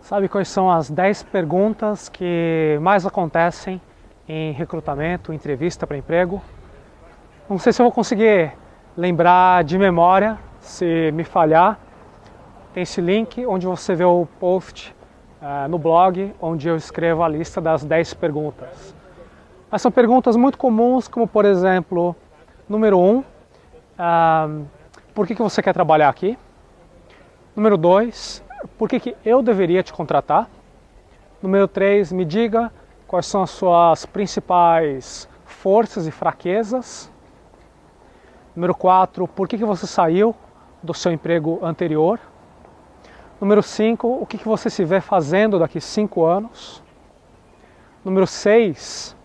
Sabe quais são as 10 perguntas que mais acontecem em recrutamento, entrevista para emprego? Não sei se eu vou conseguir lembrar de memória, se me falhar. Tem esse link onde você vê o post no blog, onde eu escrevo a lista das 10 perguntas. Mas são perguntas muito comuns, como por exemplo, número 1, por que você quer trabalhar aqui? Número 2, por que eu deveria te contratar? Número 3, me diga quais são as suas principais forças e fraquezas. Número 4, por que você saiu do seu emprego anterior? Número 5, o que você se vê fazendo daqui 5 anos? Número 6,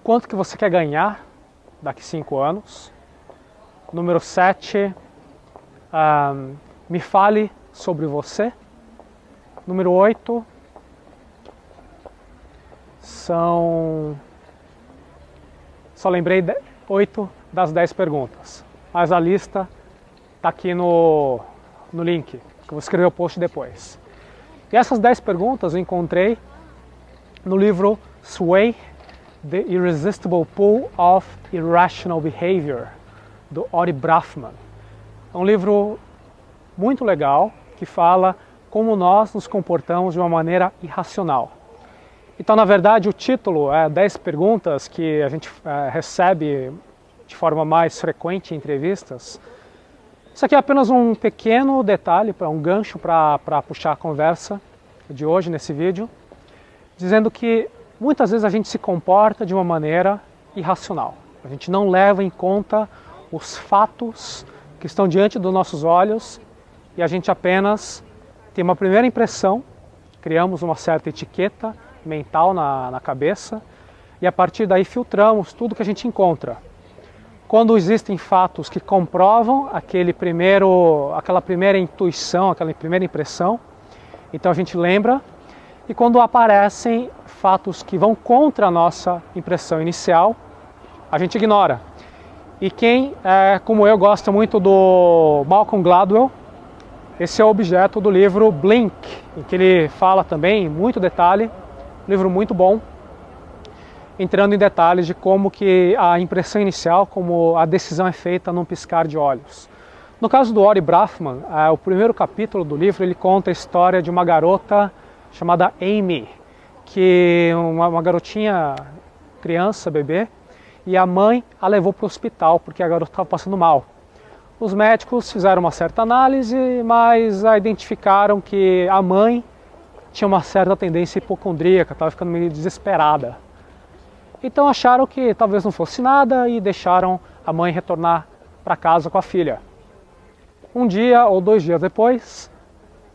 quanto que você quer ganhar daqui 5 anos? Número 7, me fale sobre você. Número 8, só lembrei 8 das 10 perguntas, mas a lista está aqui no link, que eu vou escrever o post depois. E essas 10 perguntas eu encontrei no livro Sway, The Irresistible Pull of Irrational Behavior, do Ori Brafman. É um livro muito legal que fala como nós nos comportamos de uma maneira irracional. Então, na verdade, o título é 10 perguntas que a gente recebe de forma mais frequente em entrevistas. Isso aqui é apenas um pequeno detalhe, um gancho para puxar a conversa de hoje nesse vídeo, dizendo que muitas vezes a gente se comporta de uma maneira irracional. A gente não leva em conta os fatos que estão diante dos nossos olhos e a gente apenas tem uma primeira impressão, criamos uma certa etiqueta mental na cabeça e a partir daí filtramos tudo que a gente encontra. Quando existem fatos que comprovam aquela primeira intuição, aquela primeira impressão, então a gente lembra, e quando aparecem fatos que vão contra a nossa impressão inicial, a gente ignora. E quem, como eu, gosta muito do Malcolm Gladwell, esse é o objeto do livro Blink, em que ele fala também em muito detalhe, um livro muito bom, entrando em detalhes de como que a impressão inicial, como a decisão é feita num piscar de olhos. No caso do Ori Brafman, o primeiro capítulo do livro, ele conta a história de uma garota chamada Amy, que uma garotinha, criança, bebê, e a mãe a levou para o hospital porque a garota estava passando mal. Os médicos fizeram uma certa análise, mas identificaram que a mãe tinha uma certa tendência hipocondríaca, estava ficando meio desesperada. Então acharam que talvez não fosse nada e deixaram a mãe retornar para casa com a filha. Um dia ou 2 dias depois,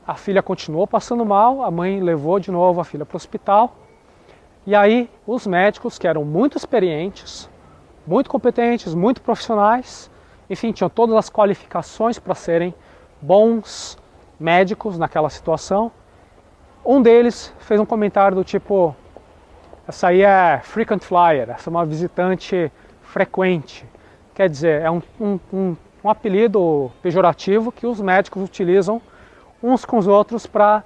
a filha continuou passando mal, a mãe levou de novo a filha para o hospital. E aí os médicos, que eram muito experientes, muito competentes, muito profissionais, enfim, tinham todas as qualificações para serem bons médicos naquela situação. Um deles fez um comentário do tipo: essa aí é frequent flyer, essa é uma visitante frequente. Quer dizer, é um apelido pejorativo que os médicos utilizam uns com os outros para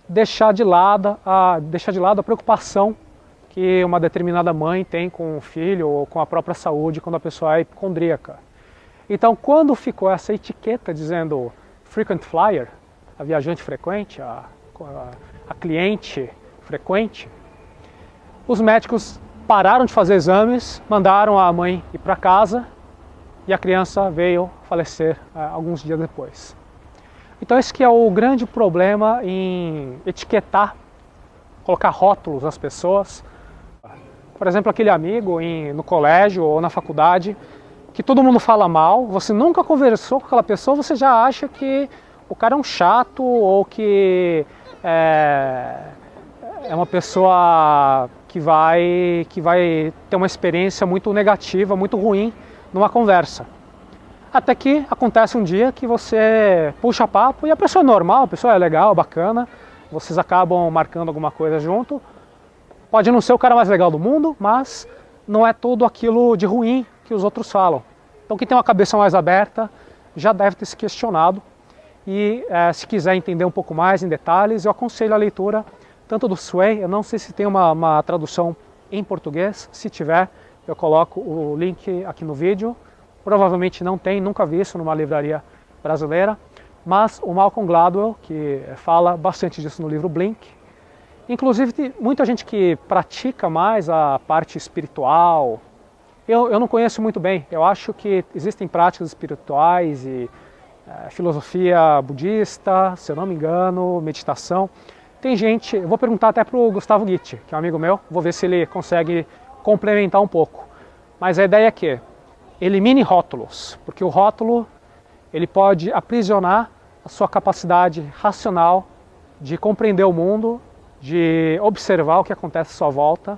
deixar de lado a preocupação que uma determinada mãe tem com o filho ou com a própria saúde quando a pessoa é hipocondríaca. Então, quando ficou essa etiqueta dizendo frequent flyer, a viajante frequente, a cliente frequente, os médicos pararam de fazer exames, mandaram a mãe ir para casa e a criança veio falecer alguns dias depois. Então esse que é o grande problema em etiquetar, colocar rótulos nas pessoas. Por exemplo, aquele amigo no colégio ou na faculdade que todo mundo fala mal, você nunca conversou com aquela pessoa, você já acha que o cara é um chato ou que é uma pessoa que vai ter uma experiência muito negativa, muito ruim numa conversa. Até que acontece um dia que você puxa papo e a pessoa é normal, a pessoa é legal, bacana, vocês acabam marcando alguma coisa junto. Pode não ser o cara mais legal do mundo, mas não é tudo aquilo de ruim que os outros falam. Então quem tem uma cabeça mais aberta já deve ter se questionado E se quiser entender um pouco mais em detalhes, eu aconselho a leitura tanto do Sway, eu não sei se tem uma tradução em português, se tiver eu coloco o link aqui no vídeo, provavelmente não tem, nunca vi isso numa livraria brasileira, mas o Malcolm Gladwell, que fala bastante disso no livro Blink, inclusive tem muita gente que pratica mais a parte espiritual, eu não conheço muito bem, eu acho que existem práticas espirituais e filosofia budista, se eu não me engano, meditação. Tem gente, eu vou perguntar até para o Gustavo Gitt, que é um amigo meu, vou ver se ele consegue complementar um pouco. Mas a ideia é que elimine rótulos, porque o rótulo ele pode aprisionar a sua capacidade racional de compreender o mundo, de observar o que acontece à sua volta,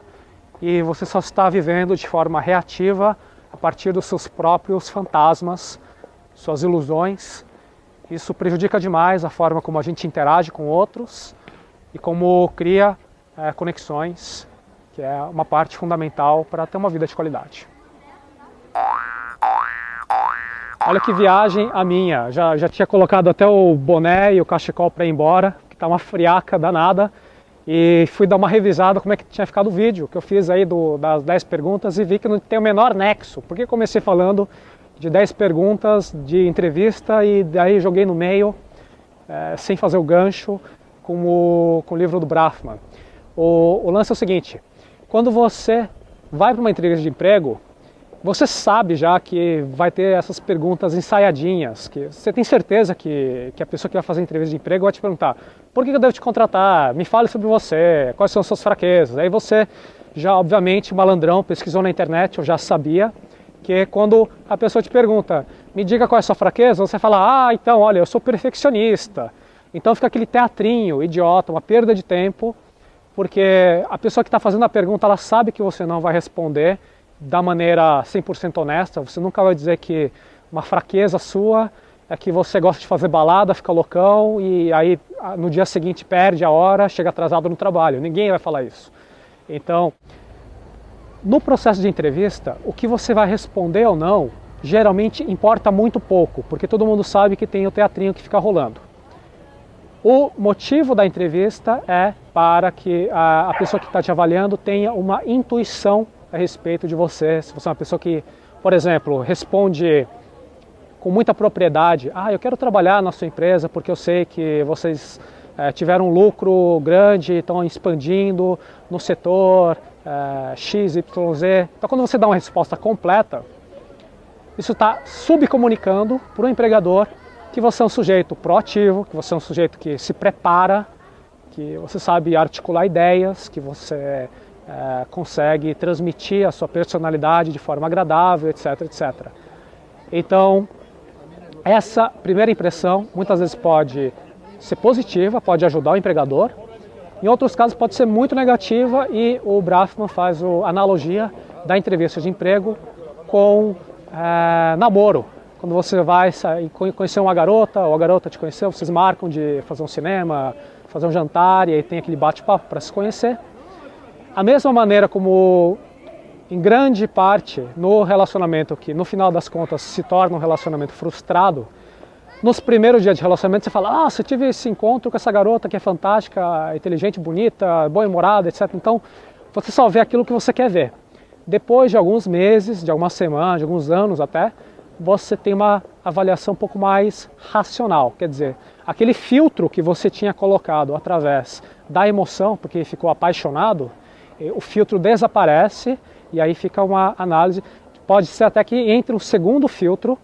e você só está vivendo de forma reativa a partir dos seus próprios fantasmas, suas ilusões. Isso prejudica demais a forma como a gente interage com outros e como cria conexões, que é uma parte fundamental para ter uma vida de qualidade. Olha que viagem a minha, já tinha colocado até o boné e o cachecol para ir embora, que está uma friaca danada, e fui dar uma revisada como é que tinha ficado o vídeo que eu fiz aí das 10 perguntas e vi que não tem o menor nexo, porque comecei falando de 10 perguntas de entrevista e daí joguei no meio, sem fazer o gancho, com o livro do Brafman. O lance é o seguinte, quando você vai para uma entrevista de emprego, você sabe já que vai ter essas perguntas ensaiadinhas, que você tem certeza que a pessoa que vai fazer a entrevista de emprego vai te perguntar: por que eu devo te contratar? Me fale sobre você, quais são as suas fraquezas? Aí você já, obviamente, malandrão, pesquisou na internet, eu já sabia, que quando a pessoa te pergunta, me diga qual é a sua fraqueza, você fala, então, olha, eu sou perfeccionista. Então fica aquele teatrinho idiota, uma perda de tempo, porque a pessoa que está fazendo a pergunta, ela sabe que você não vai responder da maneira 100% honesta, você nunca vai dizer que uma fraqueza sua é que você gosta de fazer balada, fica loucão e aí no dia seguinte perde a hora, chega atrasado no trabalho, ninguém vai falar isso. Então, no processo de entrevista, o que você vai responder ou não, geralmente importa muito pouco, porque todo mundo sabe que tem o teatrinho que fica rolando. O motivo da entrevista é para que a pessoa que está te avaliando tenha uma intuição a respeito de você. Se você é uma pessoa que, por exemplo, responde com muita propriedade, eu quero trabalhar na sua empresa porque eu sei que vocês tiveram um lucro grande, estão expandindo no setor XYZ. Então quando você dá uma resposta completa, isso está subcomunicando para o empregador que você é um sujeito proativo, que você é um sujeito que se prepara, que você sabe articular ideias, que você consegue transmitir a sua personalidade de forma agradável, etc, etc. Então, essa primeira impressão muitas vezes pode ser positiva, pode ajudar o empregador, em outros casos pode ser muito negativa e o Brafman faz a analogia da entrevista de emprego com namoro. Quando você vai conhecer uma garota, ou a garota te conheceu, vocês marcam de fazer um cinema, fazer um jantar e aí tem aquele bate-papo para se conhecer. A mesma maneira como, em grande parte, no relacionamento que no final das contas se torna um relacionamento frustrado, nos primeiros dias de relacionamento você fala, você tive esse encontro com essa garota que é fantástica, inteligente, bonita, bem-humorada, etc. Então você só vê aquilo que você quer ver. Depois de alguns meses, de algumas semanas, de alguns anos até, você tem uma avaliação um pouco mais racional, quer dizer, aquele filtro que você tinha colocado através da emoção, porque ficou apaixonado, o filtro desaparece e aí fica uma análise, pode ser até que entre um segundo filtro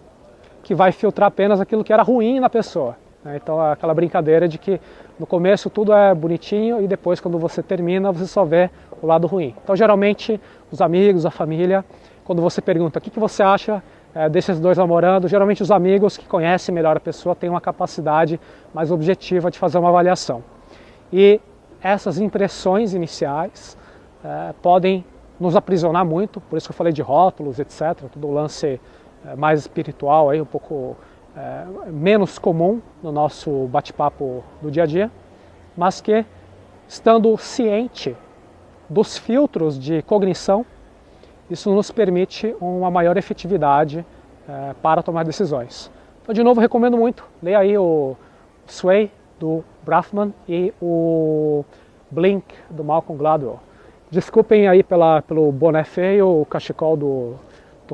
que vai filtrar apenas aquilo que era ruim na pessoa. Então é aquela brincadeira de que no começo tudo é bonitinho e depois quando você termina você só vê o lado ruim. Então geralmente os amigos, a família, quando você pergunta o que você acha desses dois namorando, geralmente os amigos que conhecem melhor a pessoa têm uma capacidade mais objetiva de fazer uma avaliação. E essas impressões iniciais podem nos aprisionar muito, por isso que eu falei de rótulos, etc., todo o lance mais espiritual, aí, um pouco menos comum no nosso bate-papo do dia a dia, mas que, estando ciente dos filtros de cognição, isso nos permite uma maior efetividade para tomar decisões. Então, de novo, recomendo muito. Leia aí o Sway, do Braffman, e o Blink, do Malcolm Gladwell. Desculpem aí pelo boné feio, o cachecol do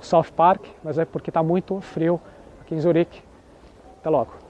South Park, mas é porque está muito frio aqui em Zurique. Até logo.